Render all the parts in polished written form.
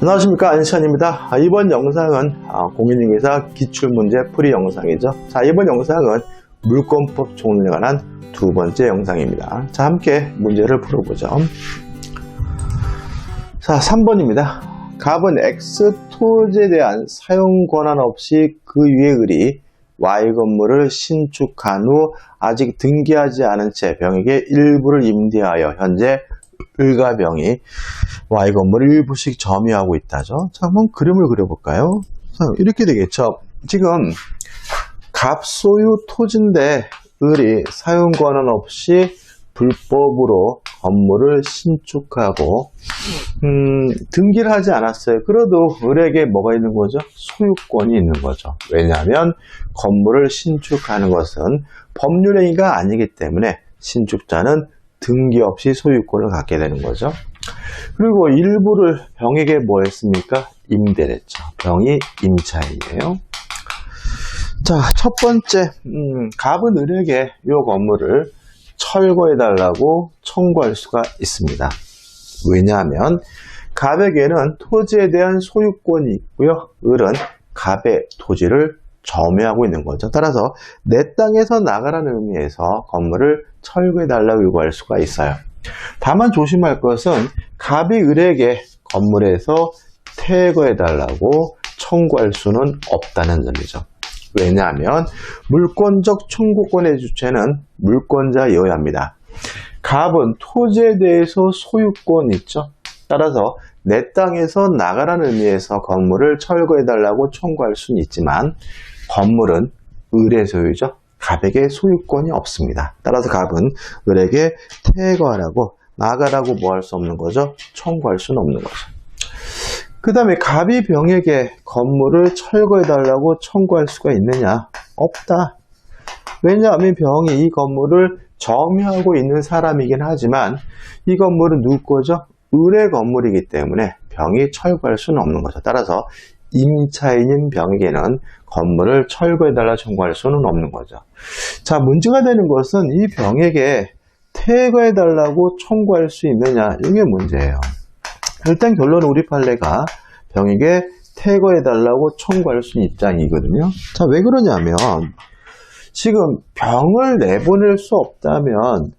안녕하십니까, 안시환입니다. 이번 영상은 공인중개사 기출문제 풀이 영상이죠. 자, 이번 영상은 물권법 총론에 관한 두 번째 영상입니다. 자, 함께 문제를 풀어보죠. 자, 3번입니다. 갑은 X 토지에 대한 사용 권한 없이 그 위의 을이 Y 건물을 신축한 후 아직 등기하지 않은 채 병에게 일부를 임대하여 현재 을과 병이 Y 건물을 일부씩 점유하고 있다죠. 자, 한번 그림을 그려볼까요? 자, 이렇게 되겠죠. 지금 갑 소유 토지인데 을이 사용 권한 없이 불법으로 건물을 신축하고 등기를 하지 않았어요. 그래도 을에게 뭐가 있는 거죠? 소유권이 있는 거죠. 왜냐하면 건물을 신축하는 것은 법률행위가 아니기 때문에 신축자는 등기 없이 소유권을 갖게 되는 거죠. 그리고 일부를 병에게 뭐 했습니까? 임대를 했죠. 병이 임차인이에요. 자, 첫 번째, 갑은 을에게 이 건물을 철거해달라고 청구할 수가 있습니다. 왜냐하면 갑에게는 토지에 대한 소유권이 있고요. 을은 갑의 토지를 점유하고 있는 거죠. 따라서 내 땅에서 나가라는 의미에서 건물을 철거해달라고 요구할 수가 있어요. 다만 조심할 것은 갑이 을에게 건물에서 퇴거해달라고 청구할 수는 없다는 점이죠. 왜냐하면 물권적 청구권의 주체는 물권자여야 합니다. 갑은 토지에 대해서 소유권이 있죠. 따라서 내 땅에서 나가라는 의미에서 건물을 철거해달라고 청구할 수는 있지만 건물은 을의 소유죠. 갑에게 소유권이 없습니다. 따라서 갑은 을에게 퇴거하라고 나가라고 뭐 할 수 없는 거죠? 청구할 수는 없는 거죠. 그 다음에 갑이 병에게 건물을 철거해달라고 청구할 수가 있느냐? 없다. 왜냐하면 병이 이 건물을 점유하고 있는 사람이긴 하지만 이 건물은 누구 거죠? 을의 건물이기 때문에 병이 철거할 수는 없는 거죠. 따라서 임차인인 병에게는 건물을 철거해달라 청구할 수는 없는 거죠. 자, 문제가 되는 것은 이 병에게 퇴거해달라고 청구할 수 있느냐? 이게 문제예요. 일단 결론은 우리 판례가 병에게 퇴거해달라고 청구할 수 있는 입장이거든요. 자, 왜 그러냐면 지금 병을 내보낼 수 없다면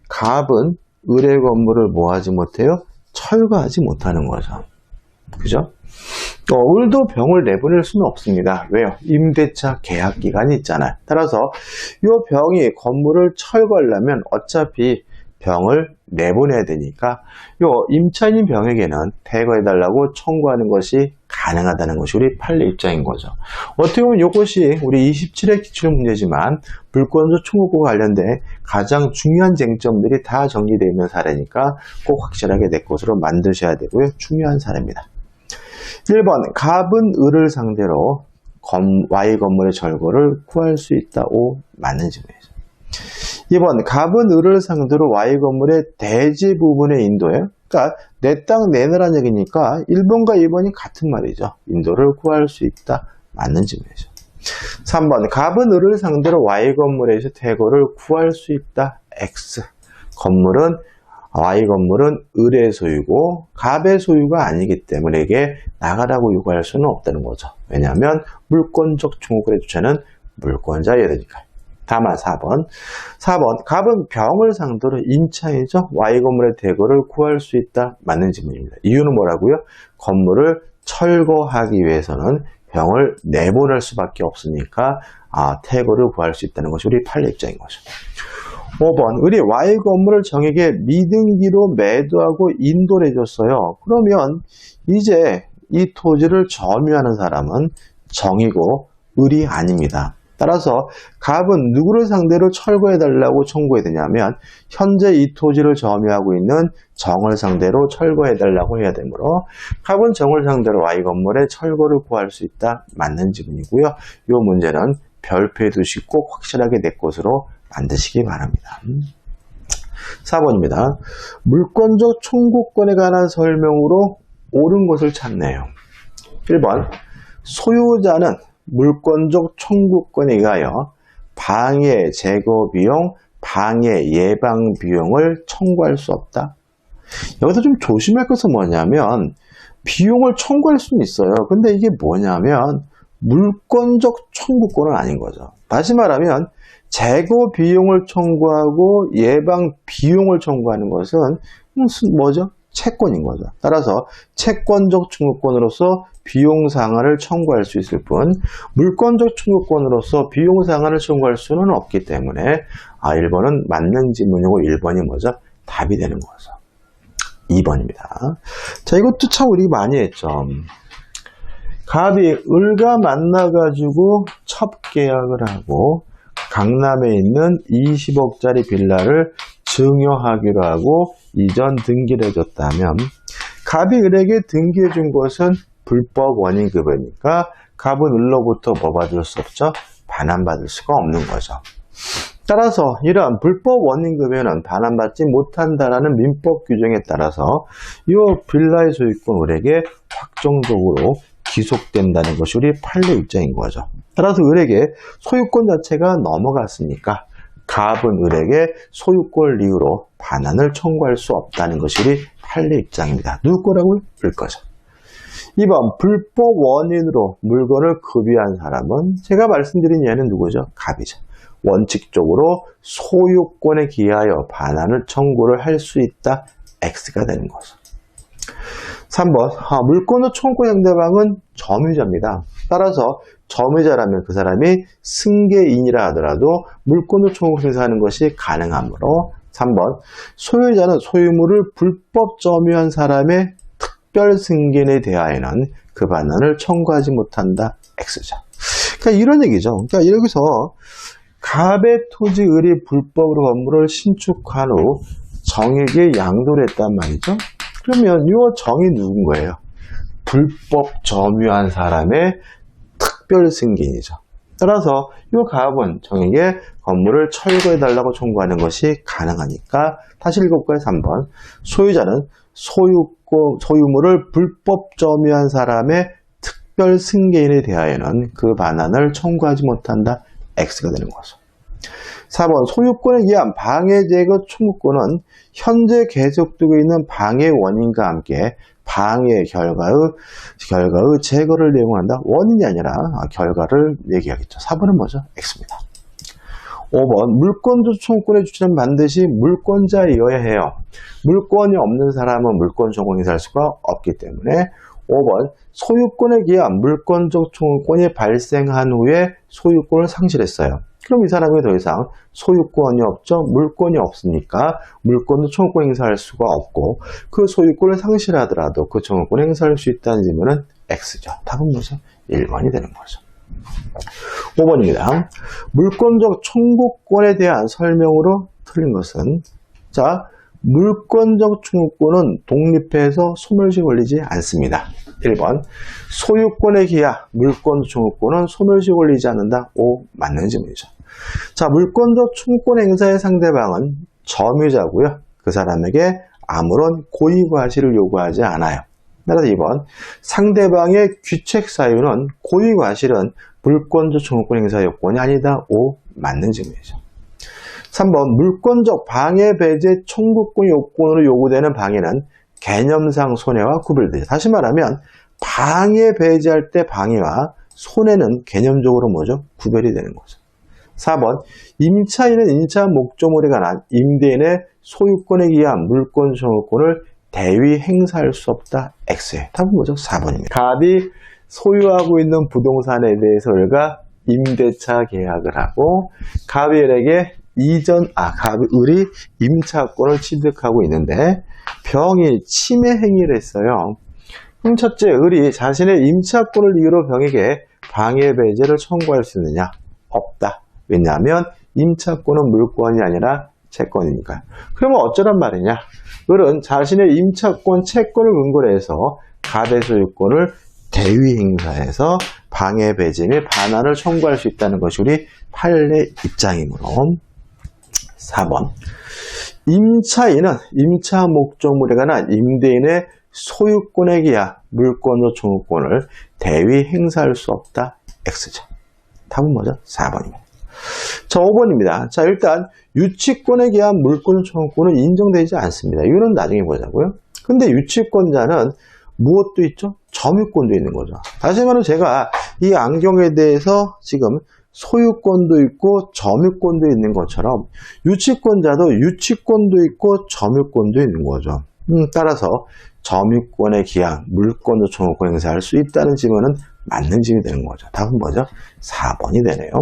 갑은 을의 건물을 뭐 하지 못해요? 철거하지 못하는 거죠. 그죠? 을도 병을 내보낼 수는 없습니다. 왜요? 임대차 계약 기간이 있잖아요. 따라서 이 병이 건물을 철거하려면 어차피 병을 내보내야 되니까 요 임차인인 병에게는 퇴거해달라고 청구하는 것이 가능하다는 것이 우리 판례 입장인 거죠. 어떻게 보면 이것이 우리 27회 기출 문제지만 물권적 청구권과 관련된 가장 중요한 쟁점들이 다 정리되어 있는 사례니까 꼭 확실하게 내 것으로 만드셔야 되고요. 중요한 사례입니다. 1번 갑은 을을 상대로 Y 건물의 철거를 구할 수 있다. O 맞는 질문이죠. 2번 갑은 을을 상대로 Y 건물의 대지 부분의 인도예요. 그러니까 내 땅 내놓으라는 얘기니까 1번과 2번이 같은 말이죠. 인도를 구할 수 있다. 맞는 질문이죠. 3번 갑은 을을 상대로 Y 건물에서 퇴거를 구할 수 있다. X Y 건물은 을의 소유고 갑의 소유가 아니기 때문에 이게 나가라고 요구할 수는 없다는 거죠. 왜냐하면 물권적 청구권의 주체는 물권자여야 되니까요. 다만 4번 갑은 병을 상대로 임차인이죠. Y 건물의 퇴거를 구할 수 있다. 맞는 질문입니다. 이유는 뭐라고요? 건물을 철거하기 위해서는 병을 내보낼 수밖에 없으니까 퇴거를 구할 수 있다는 것이 우리 판례 입장인 거죠. 5번 을이 Y 건물을 정에게 미등기로 매도하고 인도를 해줬어요. 그러면 이제 이 토지를 점유하는 사람은 정이고 을이 아닙니다. 따라서 갑은 누구를 상대로 철거해달라고 청구해야 되냐면 현재 이 토지를 점유하고 있는 정을 상대로 철거해달라고 해야 되므로 갑은 정을 상대로 Y 건물의 철거를 구할 수 있다. 맞는 지문이고요. 이 문제는 별표해 두시고 꼭 확실하게 내 것으로 만드시기 바랍니다. 4번입니다. 물권적 청구권에 관한 설명으로 옳은 것을 찾네요. 1번 소유자는 물권적 청구권에 의하여 방해 제거 비용, 방해 예방 비용을 청구할 수 없다. 여기서 좀 조심할 것은 뭐냐면 비용을 청구할 수는 있어요. 근데 이게 뭐냐면 물권적 청구권은 아닌 거죠. 다시 말하면 제거 비용을 청구하고 예방 비용을 청구하는 것은 무슨 뭐죠? 채권인 거죠. 따라서 채권적 청구권으로서 비용 상한을 청구할 수 있을 뿐 물권적 청구권으로서 비용 상한을 청구할 수는 없기 때문에 1번은 맞는 지문이고 1번이 뭐죠? 답이 되는 거죠. 2번입니다. 자, 이것도 참 우리 많이 했죠. 갑이 을과 만나가지고 첩계약을 하고 강남에 있는 20억짜리 빌라를 증여하기로 하고 이전 등기를 해줬다면 갑이 을에게 등기해 준 것은 불법 원인급여니까 갑은 을로부터 뭐 받을 수 없죠? 반환받을 수가 없는 거죠. 따라서 이러한 불법 원인급여는 반환받지 못한다라는 민법 규정에 따라서 이 빌라의 소유권 을에게 확정적으로 기속된다는 것이 우리 판례 입장인 거죠. 따라서 을에게 소유권 자체가 넘어갔으니까 갑은 을에게 소유권 이유로 반환을 청구할 수 없다는 것이 우리 판례 입장입니다. 누구 거라고요? 을 거죠. 2번 불법 원인으로 물건을 급유한 사람은 제가 말씀드린 얘는 누구죠? 갑이죠. 원칙적으로 소유권에 기하여 반환을 청구를 할 수 있다. X가 되는 거죠. 3번 물권의 청구 상대방은 점유자입니다. 따라서 점유자라면 그 사람이 승계인이라 하더라도 물권의 청구 행사하는 것이 가능하므로 3번 소유자는 소유물을 불법 점유한 사람의 특별 승계인에 대하여는 그 반환을 청구하지 못한다. X죠. 그러니까 이런 얘기죠. 그러니까 여기서 갑의 토지 을이 불법으로 건물을 신축한 후 정에게 양도를 했단 말이죠. 그러면 이 정이 누군 거예요? 불법 점유한 사람의 특별 승계인이죠. 따라서 이 갑은 정에게 건물을 철거해달라고 청구하는 것이 가능하니까 다시 읽어볼까요? 3번 소유자는 소유물을 불법 점유한 사람의 특별 승계인에 대하여는 그 반환을 청구하지 못한다. X가 되는 거죠. 4번 소유권에 의한 방해 제거 청구권은 현재 계속되고 있는 방해 원인과 함께 방해 결과의 제거를 내용한다. 원인이 아니라 결과를 얘기하겠죠. 4번은 뭐죠? X입니다. 5번 물권적 청구권의 주체는 반드시 물권자이어야 해요. 물권이 없는 사람은 물권 청구를 행사할 수가 없기 때문에 5번 소유권에 기한 물권적 청구권이 발생한 후에 소유권을 상실했어요. 그럼 이 사람이 더 이상 소유권이 없죠. 물권이 없으니까 물권도 청구권 행사할 수가 없고 그 소유권을 상실하더라도 그 청구권 행사할 수 있다는 질문은 X죠. 답은 뭐죠? 1번이 되는 거죠. 5번입니다. 물권적 청구권에 대한 설명으로 틀린 것은 자 물권적 청구권은 독립해서 소멸시 걸리지 않습니다. 1번 소유권에 기하 물권적 청구권은 소멸시 걸리지 않는다. 5 맞는 질문이죠. 자 물권적 청구권 행사의 상대방은 점유자고요. 그 사람에게 아무런 고의과실을 요구하지 않아요. 따라서 2번 상대방의 귀책 사유는 고의과실은 물권적 청구권 행사 요건이 아니다. 5 맞는 질문이죠. 3번 물권적 방해 배제 청구권 요건으로 요구되는 방해는 개념상 손해와 구별되죠. 다시 말하면 방해 배제할 때 방해와 손해는 개념적으로 뭐죠? 구별이 되는 거죠. 4번 임차인은 임차 목적물에 관한 임대인의 소유권에 의한 물권 청구권을 대위 행사할 수 없다. X예요. 답은 뭐죠? 4번입니다. 갑이 소유하고 있는 부동산에 대해서 을과 임대차 계약을 하고 갑이 을에게 을이 임차권을 취득하고 있는데 병이 침해 행위를 했어요. 그럼 첫째, 을이 자신의 임차권을 이유로 병에게 방해 배제를 청구할 수 있느냐? 없다. 왜냐하면 임차권은 물권이 아니라 채권이니까요. 그러면 어쩌란 말이냐? 을은 자신의 임차권, 채권을 근거로 해서 갑의 소유권을 대위 행사해서 방해 배제 및 반환을 청구할 수 있다는 것이 우리 판례 입장이므로 4번 임차인은 임차 목적물에 관한 임대인의 소유권에 기하 물권적 청구권을 대위 행사할 수 없다. X죠. 답은 뭐죠? 4번입니다. 자, 5번입니다. 자, 일단 유치권에 기한 물권 청구권은 인정되지 않습니다. 이유는 나중에 보자고요. 근데 유치권자는 무엇도 있죠? 점유권도 있는 거죠. 다시 말하면 제가 이 안경에 대해서 지금 소유권도 있고 점유권도 있는 것처럼 유치권자도 유치권도 있고 점유권도 있는 거죠. 따라서 점유권에 기한 물권도 청구권 행사할 수 있다는 지문은 맞는 지문이 되는 거죠. 답은 뭐죠? 4번이 되네요.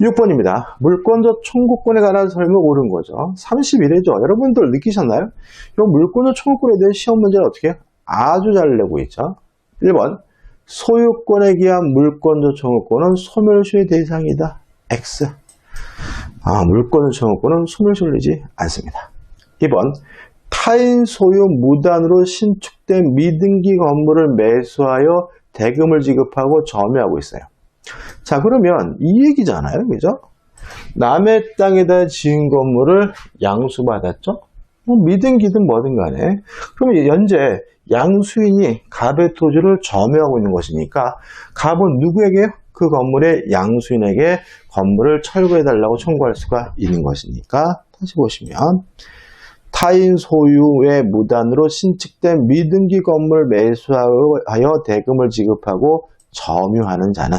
6번입니다. 물권적 청구권에 관한 설명 옳은 거죠. 31회죠. 여러분들 느끼셨나요? 이 물권적 청구권에 대한 시험 문제는 어떻게 해요? 아주 잘 내고 있죠. 1번 소유권에 기한 물권적 청구권은 소멸시효의 대상이다. X. 물권적 청구권은 소멸시효되지 않습니다. 2번 타인 소유 무단으로 신축된 미등기 건물을 매수하여 대금을 지급하고 점유하고 있어요. 자, 그러면 이 얘기잖아요. 그죠? 남의 땅에다 지은 건물을 양수받았죠? 미등기든 뭐든 간에. 그러면 현재 양수인이 갑의 토지를 점유하고 있는 것이니까 갑은 누구에게? 그 건물의 양수인에게 건물을 철거해달라고 청구할 수가 있는 것이니까 다시 보시면 타인 소유의 무단으로 신축된 미등기 건물을 매수하여 대금을 지급하고 점유하는 자는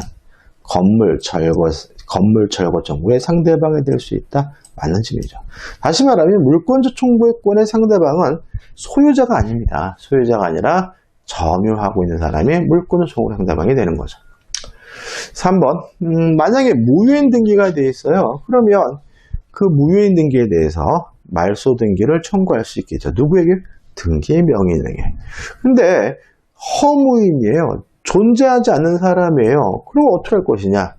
건물 철거 청구의 상대방이 될 수 있다. 맞는 질문이죠. 다시 말하면 물권적 청구권의 상대방은 소유자가 아닙니다. 소유자가 아니라 점유하고 있는 사람이 물권적 청구 상대방이 되는 거죠. 3번 만약에 무효인 등기가 되어 있어요. 그러면 그 무효인 등기에 대해서 말소 등기를 청구할 수 있겠죠. 누구에게? 등기의 명의인에게. 근데 허무인이에요. 존재하지 않는 사람이에요. 그럼 어떻게 할 것이냐?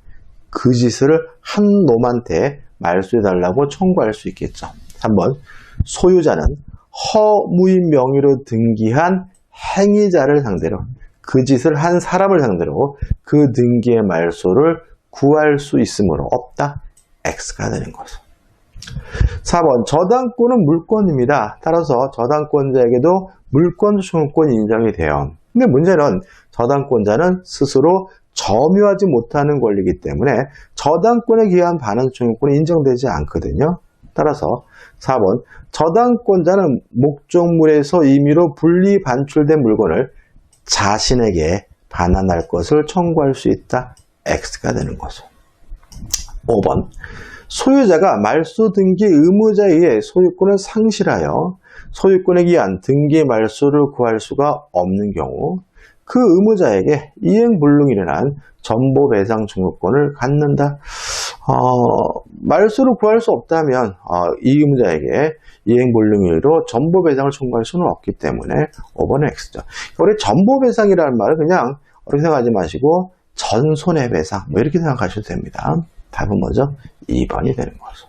그 짓을 한 놈한테 말소해달라고 청구할 수 있겠죠. 3번 소유자는 허무인 명의로 등기한 행위자를 상대로 그 짓을 한 사람을 상대로 그 등기의 말소를 구할 수 있으므로 없다. X가 되는 거죠. 4번 저당권은 물권입니다. 따라서 저당권자에게도 물권 청구권이 인정이 돼요. 근데 문제는 저당권자는 스스로 점유하지 못하는 권리이기 때문에 저당권에 기한 반환 청구권이 인정되지 않거든요. 따라서 4번 저당권자는 목적물에서 임의로 분리 반출된 물건을 자신에게 반환할 것을 청구할 수 있다. X가 되는 거죠. 5번 소유자가 말소 등기 의무자에 의해 소유권을 상실하여 소유권에 기한 등기 말소를 구할 수가 없는 경우 그 의무자에게 이행불능이란 전보배상 청구권을 갖는다. 말소를 구할 수 없다면 이 의무자에게 이행불능으로 전보배상을 청구할 수는 없기 때문에 5번은 X죠. 우리 전보배상이라는 말을 그냥 어렵게 생각하지 마시고 전손해배상 이렇게 생각하셔도 됩니다. 답은 뭐죠? 2번이 되는 거죠.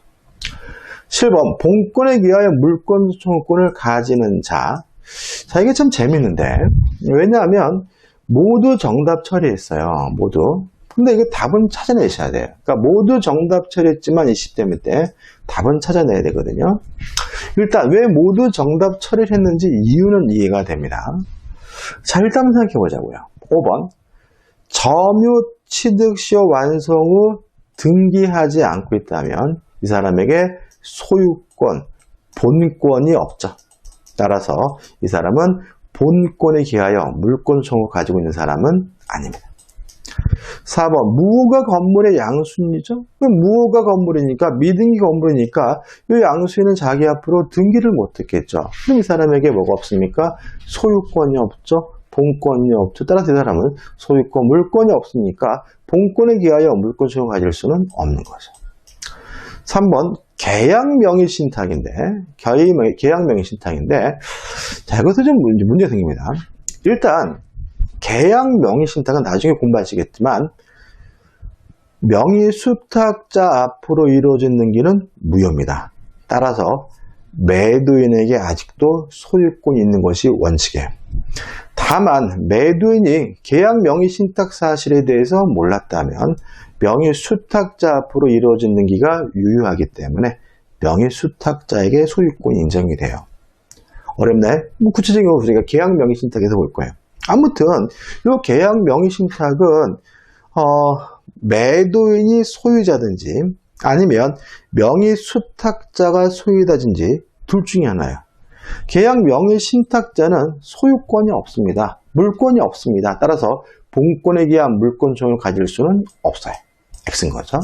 7번 본권에 기하여 물권 청구권을 가지는 자. 자, 이게 참 재밌는데 왜냐하면 모두 정답 처리했어요. 모두. 근데 이거 답은 찾아내셔야 돼요. 그러니까 모두 정답 처리했지만 20대 때 답은 찾아내야 되거든요. 일단 왜 모두 정답 처리를 했는지 이유는 이해가 됩니다. 자, 일단 생각해 보자고요. 5번 점유 취득 시효 완성 후 등기하지 않고 있다면 이 사람에게 소유권, 본권이 없죠. 따라서 이 사람은 본권에 기하여 물권 청구 가지고 있는 사람은 아닙니다. 4번 무효가 건물의 양수인이죠. 무효가 건물이니까 미등기 건물이니까 이 양수인은 자기 앞으로 등기를 못했겠죠. 그럼 이 사람에게 뭐가 없습니까? 소유권이 없죠. 본권이 없죠. 따라서 이 사람은 소유권, 물권이 없으니까 본권에 기하여 물권 청구 가질 수는 없는 거죠. 3번 계약명의 신탁인데 계약명의 신탁인데 자, 이것도 좀 문제가 생깁니다. 일단 계약명의 신탁은 나중에 공부하시겠지만 명의 수탁자 앞으로 이루어진 등기는 무효입니다. 따라서 매도인에게 아직도 소유권이 있는 것이 원칙이에요. 다만 매도인이 계약 명의 신탁 사실에 대해서 몰랐다면 명의 수탁자 앞으로 이루어진 등기가 유효하기 때문에 명의 수탁자에게 소유권이 인정이 돼요. 어렵네? 구체적인 거 우리가 계약 명의 신탁에서 볼 거예요. 아무튼 이 계약 명의 신탁은 매도인이 소유자든지 아니면 명의 수탁자가 소유자든지 둘 중에 하나예요. 계약 명의 신탁자는 소유권이 없습니다. 물권이 없습니다. 따라서 본권에 기한 물권총을 가질 수는 없어요. X인 거죠.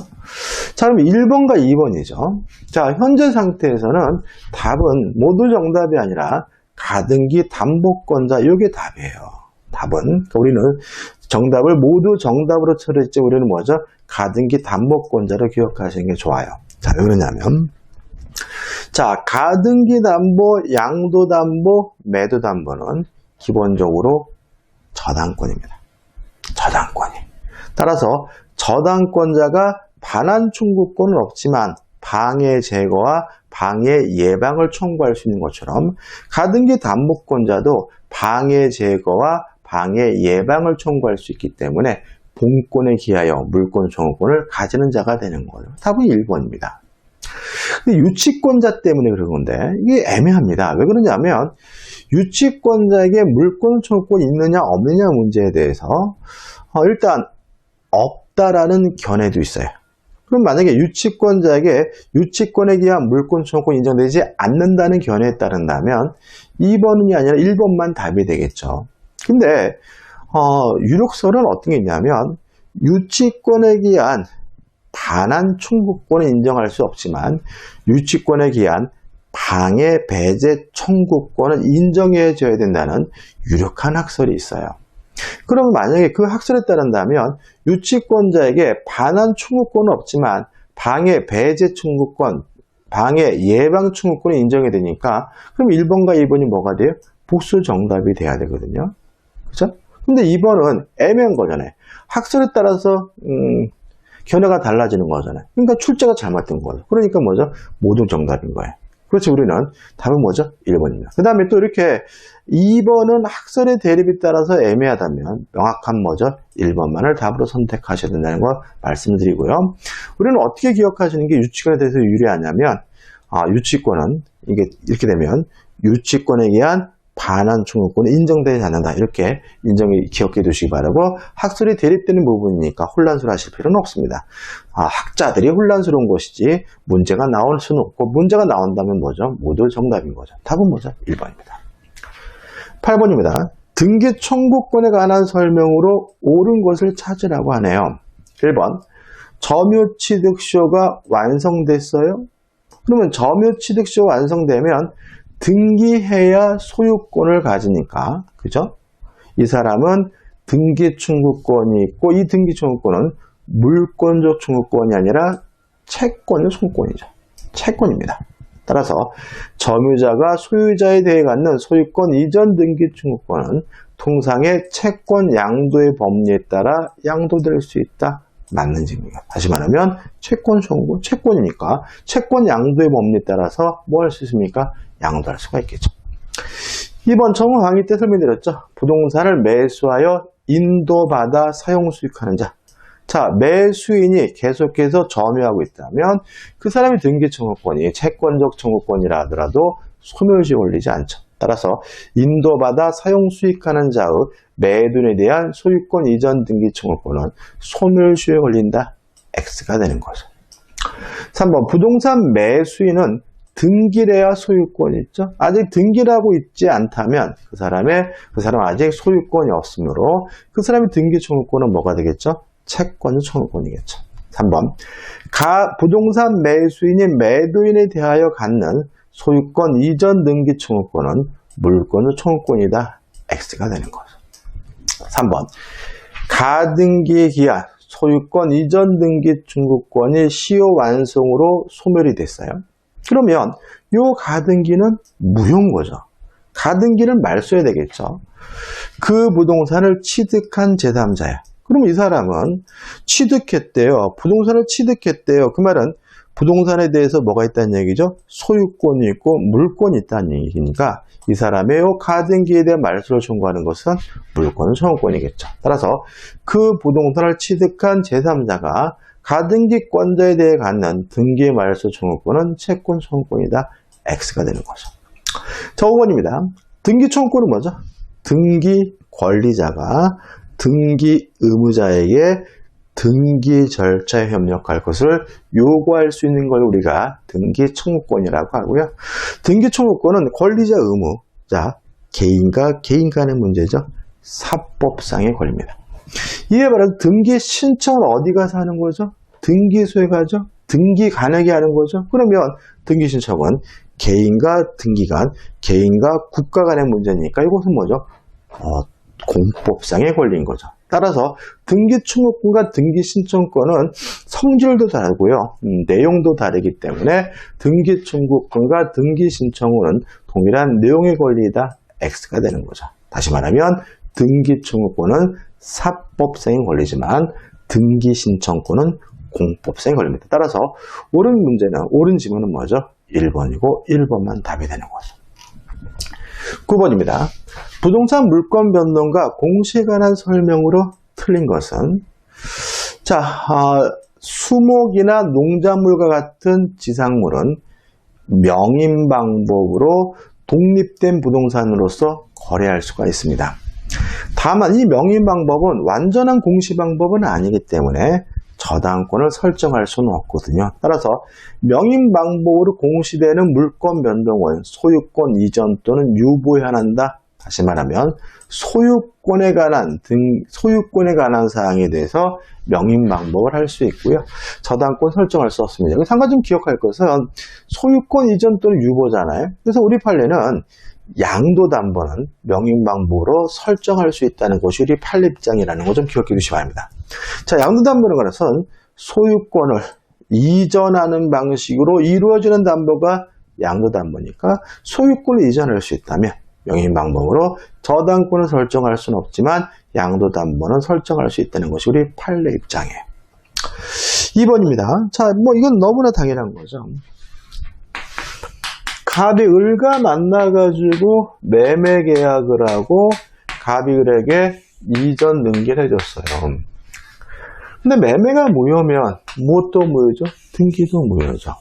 자, 그럼 1번과 2번이죠. 자, 현재 상태에서는 답은 모두 정답이 아니라 가등기 담보권자, 이게 답이에요. 답은. 그러니까 우리는 정답을 모두 정답으로 처리했지, 우리는 뭐죠? 가등기 담보권자를 기억하시는 게 좋아요. 자, 왜 그러냐면, 자, 가등기 담보, 양도 담보, 매도 담보는 기본적으로 저당권입니다. 저당권이. 따라서 저당권자가 반환 청구권은 없지만 방해 제거와 방해 예방을 청구할 수 있는 것처럼 가등기 담보권자도 방해 제거와 방해 예방을 청구할 수 있기 때문에 본권에 기하여 물권 청구권을 가지는 자가 되는 거예요. 답은 1번입니다. 근데 유치권자 때문에 그런 건데 이게 애매합니다. 왜 그러냐면 유치권자에게 물권 청구권이 있느냐 없느냐 문제에 대해서 일단 없다라는 견해도 있어요. 그럼 만약에 유치권자에게 유치권에 기한 물권 청구권이 인정되지 않는다는 견해에 따른다면 2번이 아니라 1번만 답이 되겠죠. 근데 유력설은 어떤 게 있냐면 유치권에 기한 반환 청구권을 인정할 수 없지만 유치권에 기한 방해 배제 청구권을 인정해줘야 된다는 유력한 학설이 있어요. 그러면 만약에 그 학설에 따른다면 유치권자에게 반환 청구권은 없지만 방해 배제 청구권, 방해 예방 청구권이 인정이 되니까 그럼 1번과 2번이 뭐가 돼요? 복수 정답이 돼야 되거든요. 그렇죠? 근데 2번은 애매한 거잖아요. 학설에 따라서 견해가 달라지는 거잖아요. 그러니까 출제가 잘못된 거예요. 그러니까 뭐죠? 모두 정답인 거예요. 그렇지, 우리는 답은 뭐죠? 1번입니다. 그 다음에 또 이렇게 2번은 학설의 대립에 따라서 애매하다면 명확한 뭐죠? 1번만을 답으로 선택하셔야 된다는 거 말씀드리고요. 우리는 어떻게 기억하시는 게 유치권에 대해서 유리하냐면 유치권은 이게 이렇게 되면 유치권에 의한 반환 청구권은 인정되지 않는다. 이렇게 기억해 두시기 바라고 학설이 대립되는 부분이니까 혼란스러워 하실 필요는 없습니다. 학자들이 혼란스러운 것이지 문제가 나올 수는 없고 문제가 나온다면 뭐죠? 모두 정답인 거죠. 답은 뭐죠? 1번입니다. 8번입니다. 등기 청구권에 관한 설명으로 옳은 것을 찾으라고 하네요. 1번. 점유취득쇼가 완성됐어요? 그러면 점유취득쇼가 완성되면 등기해야 소유권을 가지니까, 그죠? 이 사람은 등기 청구권이 있고, 이 등기 청구권은 물권적 청구권이 아니라 채권의 소유권이죠. 채권입니다. 따라서 점유자가 소유자에 대해 갖는 소유권 이전 등기 청구권은 통상의 채권 양도의 법리에 따라 양도될 수 있다. 맞는 증거입니다. 다시 말하면 채권 청구, 채권이니까 채권 양도의 법리에 따라서 뭐 할 수 있습니까? 양도할 수가 있겠죠. 2번 정호 강의 때 설명드렸죠. 부동산을 매수하여 인도받아 사용 수익하는 자. 자, 매수인이 계속해서 점유하고 있다면 그 사람이 등기 청구권이 채권적 청구권이라 하더라도 소멸시효 걸리지 않죠. 따라서 인도받아 사용 수익하는 자의 매도인에 대한 소유권 이전 등기 청구권은 소멸시효에 걸린다. X가 되는 거죠. 3번 부동산 매수인은 등기래야 소유권이 있죠. 아직 등기라고 있지 않다면 그 사람은 아직 소유권이 없으므로 그 사람의 등기 청구권은 뭐가 되겠죠? 채권 청구권이겠죠. 3번 부동산 매수인이 매도인에 대하여 갖는 소유권 이전 등기 청구권은 물권의 청구권이다. X가 되는 거죠. 3번 가등기에 기한 소유권 이전 등기 청구권이 시효 완성으로 소멸이 됐어요. 그러면 이 가등기는 무효인 거죠. 가등기는 말소해야 되겠죠. 그 부동산을 취득한 제3자야. 그럼 이 사람은 취득했대요. 부동산을 취득했대요. 그 말은 부동산에 대해서 뭐가 있다는 얘기죠? 소유권이 있고 물권이 있다는 얘기니까 이 사람의 가등기에 대한 말소를 청구하는 것은 물권 청구권이겠죠. 따라서 그 부동산을 취득한 제3자가 가등기권자에 대해 갖는 등기 말소 청구권은 채권 청구권이다. X가 되는 거죠. 자, 5번입니다. 등기 청구권은 뭐죠? 등기 권리자가 등기 의무자에게 등기 절차에 협력할 것을 요구할 수 있는 걸 우리가 등기 청구권이라고 하고요. 등기 청구권은 권리자 의무자 개인과 개인 간의 문제죠. 사법상의 권리입니다. 이에 말해서 등기 신청을 어디 가서 하는 거죠? 등기소에 가죠. 등기관에게 하는 거죠. 그러면 등기 신청은 개인과 등기관, 개인과 국가 간의 문제니까 이것은 뭐죠? 공법상의 권리인 거죠. 따라서 등기 청구권과 등기 신청권은 성질도 다르고요. 내용도 다르기 때문에 등기 청구권과 등기 신청은 동일한 내용의 권리이다. X가 되는 거죠. 다시 말하면 등기 청구권은 사법상의 권리지만 등기 신청권은 공법상의 권리입니다. 따라서 옳은 지문은 뭐죠? 1번이고 1번만 답이 되는 거죠. 9번입니다. 부동산 물권 변동과 공시에 관한 설명으로 틀린 것은 수목이나 농작물과 같은 지상물은 명인 방법으로 독립된 부동산으로서 거래할 수가 있습니다. 다만 이 명인 방법은 완전한 공시 방법은 아니기 때문에 저당권을 설정할 수는 없거든요. 따라서 명인 방법으로 공시되는 물권 변동은 소유권 이전 또는 유보에 한한다. 다시 말하면 소유권에 관한 사항에 대해서 명인 방법을 할 수 있고요. 저당권 설정할 수 없습니다. 여기서 한 가지 좀 기억할 것은 소유권 이전 또는 유보잖아요. 그래서 우리 판례는 양도담보는 명인 방법으로 설정할 수 있다는 것이 우리 판례 입장이라는 거 좀 기억해 주시기 바랍니다. 자, 양도담보는 것은 소유권을 이전하는 방식으로 이루어지는 담보가 양도담보니까 소유권을 이전할 수 있다면 명인 방법으로 저당권을 설정할 수는 없지만 양도담보는 설정할 수 있다는 것이 우리 판례 입장이에요. 2번입니다. 자, 이건 너무나 당연한 거죠. 갑이 을과 만나가지고 매매 계약을 하고 갑이 을에게 이전 등기를 해줬어요. 근데 매매가 무효면 무엇도 무효죠? 등기도 무효죠.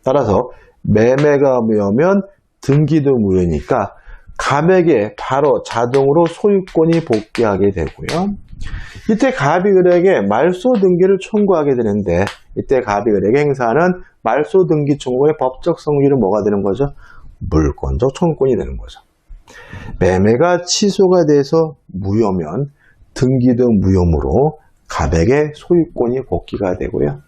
따라서 매매가 무효면 등기도 무효니까 갑에게 바로 자동으로 소유권이 복귀하게 되고요. 이때 갑이 을에게 말소 등기를 청구하게 되는데 이때 갑이 을에게 행사하는 말소 등기 청구의 법적 성질은 뭐가 되는 거죠? 물권적 청구권이 되는 거죠. 매매가 취소가 돼서 무효면 등기도 무효므로 갑에게 소유권이 복귀가 되고요.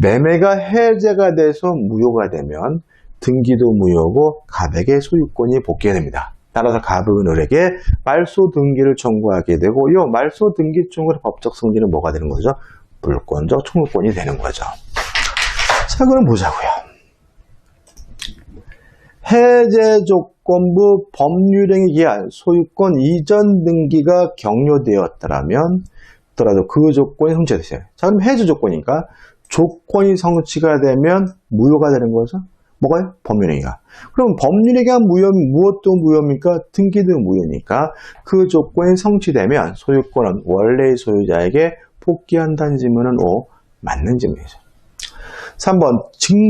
매매가 해제가 돼서 무효가 되면 등기도 무효고 갑에게 소유권이 복귀가 됩니다. 따라서 갑은 을에게 말소 등기를 청구하게 되고 이 말소 등기 청구의 법적 성질은 뭐가 되는 거죠? 물권적 청구권이 되는 거죠. 자, 그럼 보자고요. 해제 조건부 법률행위 기한 소유권 이전 등기가 격려되었다면 더라도 그 조건이 성취됐어요. 자, 그럼 해제 조건이니까 조건이 성취가 되면 무효가 되는 거죠. 뭐가요? 법률행위가. 그럼 법률행위가 무엇도 무효입니까? 등기도 무효니까 그 조건이 성취되면 소유권은 원래의 소유자에게 복귀한다는 질문은 O, 맞는 질문이죠. 3번,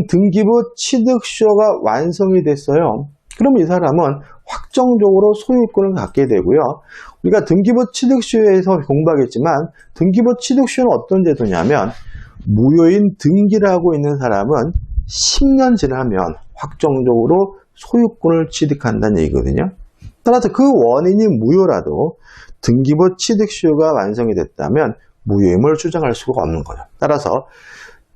등기부 취득쇼가 완성이 됐어요. 그럼 이 사람은 확정적으로 소유권을 갖게 되고요. 우리가 등기부 취득쇼에서 공부하겠지만 등기부 취득쇼는 어떤 제도냐면 무효인 등기를 하고 있는 사람은 10년 지나면 확정적으로 소유권을 취득한다는 얘기거든요. 따라서 그 원인이 무효라도 등기부 취득쇼가 완성이 됐다면 무효임을 주장할 수가 없는 거죠. 따라서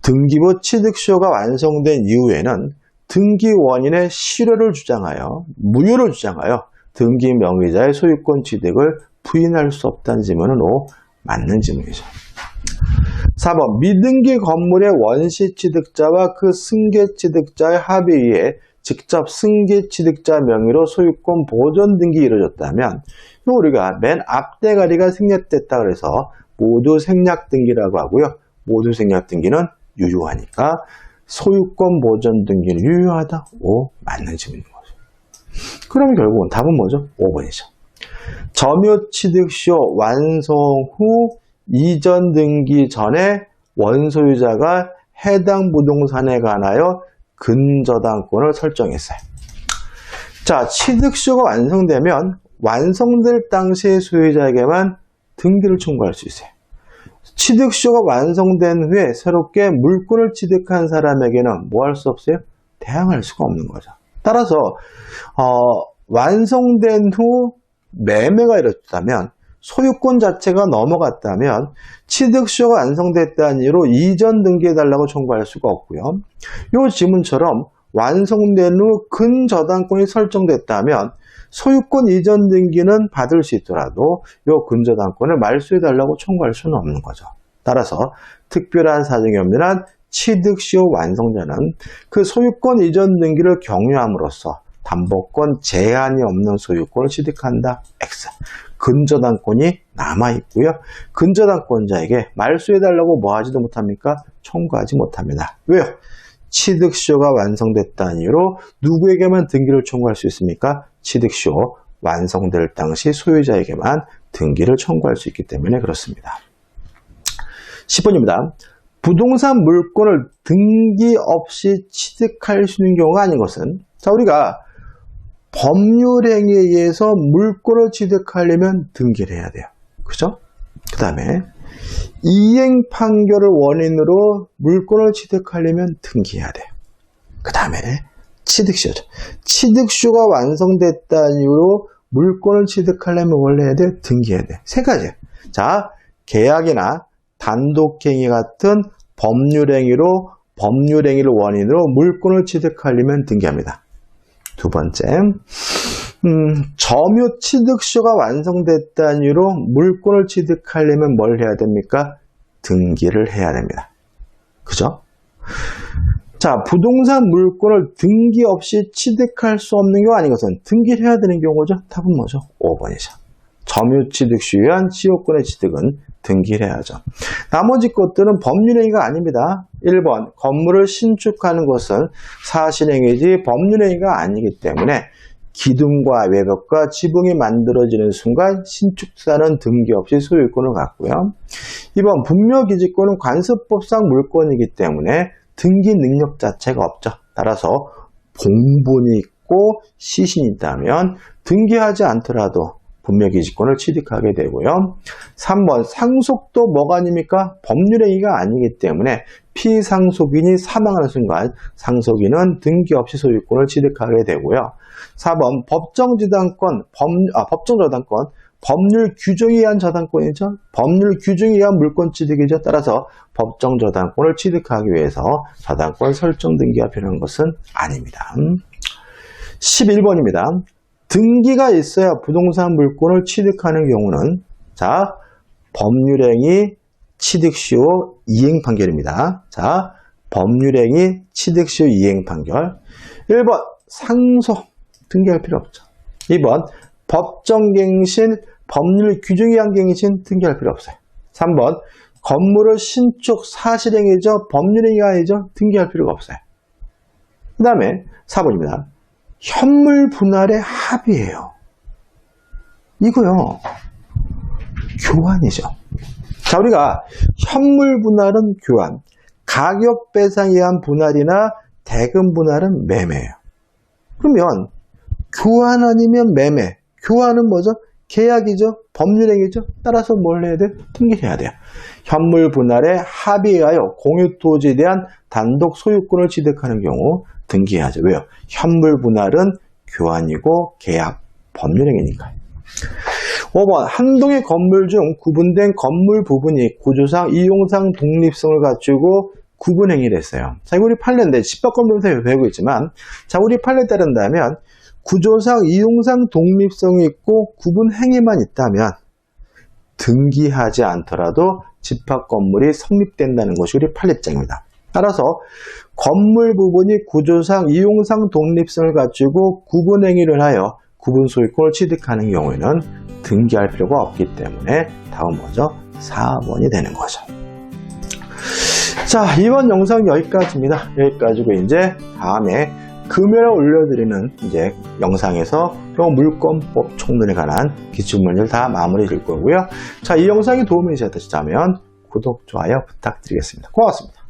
등기부 취득쇼가 완성된 이후에는 등기 원인의 실효를 주장하여 무효를 주장하여 등기 명의자의 소유권 취득을 부인할 수 없다는 질문은 O, 맞는 질문이죠. 4번, 미등기 건물의 원시 취득자와 그 승계 취득자의 합의에 직접 승계 취득자 명의로 소유권 보존 등기 이루어졌다면 우리가 맨 앞대가리가 생략됐다 그래서 모두 생략 등기라고 하고요. 모두 생략 등기는 유효하니까 소유권 보존 등기는 유효하다. O, 맞는 질문인 거죠. 그럼 결국은 답은 뭐죠? 5번이죠. 점유 취득쇼 완성 후 이전 등기 전에 원소유자가 해당 부동산에 관하여 근저당권을 설정했어요. 자, 취득쇼가 완성되면 완성될 당시의 소유자에게만 등기를 청구할 수 있어요. 취득시효가 완성된 후에 새롭게 물권을 취득한 사람에게는 뭐 할 수 없어요? 대항할 수가 없는 거죠. 따라서 완성된 후 매매가 이뤘다면, 소유권 자체가 넘어갔다면 취득시효가 완성됐다는 이유로 이전 등기해달라고 청구할 수가 없고요. 이 지문처럼 완성된 후 근저당권이 설정됐다면 소유권 이전 등기는 받을 수 있더라도 이 근저당권을 말소해달라고 청구할 수는 없는 거죠. 따라서 특별한 사정이 없는 한 취득시효 완성자는 그 소유권 이전 등기를 경유함으로써 담보권 제한이 없는 소유권을 취득한다. X. 근저당권이 남아있고요. 근저당권자에게 말소해달라고 뭐 하지도 못합니까? 청구하지 못합니다. 왜요? 취득시효가 완성됐다는 이유로 누구에게만 등기를 청구할 수 있습니까? 취득시효 완성될 당시 소유자에게만 등기를 청구할 수 있기 때문에 그렇습니다. 10번입니다. 부동산 물권을 등기 없이 취득할 수 있는 경우가 아닌 것은, 자, 우리가 법률행위에 의해서 물권을 취득하려면 등기를 해야 돼요. 그죠? 그 다음에 이행 판결을 원인으로 물권을 취득하려면 등기해야 돼요. 그 다음에 취득시효죠. 취득시효가 완성됐다는 이유로 물권을 취득하려면 원래 해야 돼? 등기해야 돼. 세 가지. 자, 계약이나 단독행위 같은 법률행위를 원인으로 물권을 취득하려면 등기합니다. 두 번째, 점유 취득시효가 완성됐다는 이유로 물권을 취득하려면 뭘 해야 됩니까? 등기를 해야 됩니다. 그죠? 자, 부동산 물권을 등기 없이 취득할 수 없는 경우 아닌 것은 등기를 해야 되는 경우죠? 답은 뭐죠? 5번이죠. 점유 취득시효에 의한 시효권의 취득은 등기를 해야죠. 나머지 것들은 법률행위가 아닙니다. 1번, 건물을 신축하는 것은 사실행위지 법률행위가 아니기 때문에 기둥과 외벽과 지붕이 만들어지는 순간 신축사는 등기 없이 소유권을 갖고요. 2번, 분묘기지권은 관습법상 물권이기 때문에 등기 능력 자체가 없죠. 따라서 봉분이 있고 시신이 있다면 등기하지 않더라도 분묘기지권을 취득하게 되고요. 3번, 상속도 뭐가 아닙니까? 법률행위가 아니기 때문에 피상속인이 사망하는 순간 상속인은 등기 없이 소유권을 취득하게 되고요. 4번, 법정저당권, 법률 규정에 의한 저당권이죠. 법률 규정에 의한 물권 취득이죠. 따라서 법정저당권을 취득하기 위해서 저당권 설정 등기가 필요한 것은 아닙니다. 11번입니다. 등기가 있어야 부동산 물권을 취득하는 경우는, 자, 법률행위 취득시효 이행 판결입니다. 자, 법률행위 취득시효 이행 판결. 1번, 상속 등기할 필요 없죠. 2번, 법정갱신 법률 규정에 의한 갱신 등기할 필요 없어요. 3번, 건물을 신축 사실행위죠. 법률행위가 아니죠. 등기할 필요가 없어요. 그 다음에 4번입니다. 현물 분할의 합의예요. 이거요, 교환이죠. 자, 우리가 현물 분할은 교환, 가격 배상에 의한 분할이나 대금 분할은 매매예요. 그러면 교환 아니면 매매, 교환은 뭐죠? 계약이죠. 법률행위죠. 따라서 뭘 해야 돼? 등기를 해야 돼요. 현물 분할의 합의에 의하여 공유토지에 대한 단독 소유권을 취득하는 경우 등기해야죠. 왜요? 현물 분할은 교환이고 계약, 법률행위니까요. 5번, 한 동의 건물 중 구분된 건물 부분이 구조상, 이용상 독립성을 갖추고 구분행위를 했어요. 자, 이거 우리 판례인데 집합건물에서 배우고 있지만, 자, 우리 판례에 따른다면 구조상, 이용상 독립성이 있고 구분행위만 있다면 등기하지 않더라도 집합건물이 성립된다는 것이 우리 판례장입니다. 따라서 건물 부분이 구조상, 이용상 독립성을 갖추고 구분행위를 하여 구분소유권을 취득하는 경우에는 등기할 필요가 없기 때문에 다음 뭐죠? 4번이 되는 거죠. 자, 이번 영상 여기까지입니다. 여기까지고 이제 다음에 금요일에 올려드리는 이제 영상에서 물권법 총론에 관한 기출문제를 다 마무리 질 거고요. 자, 이 영상이 도움이 되셨다면 구독, 좋아요 부탁드리겠습니다. 고맙습니다.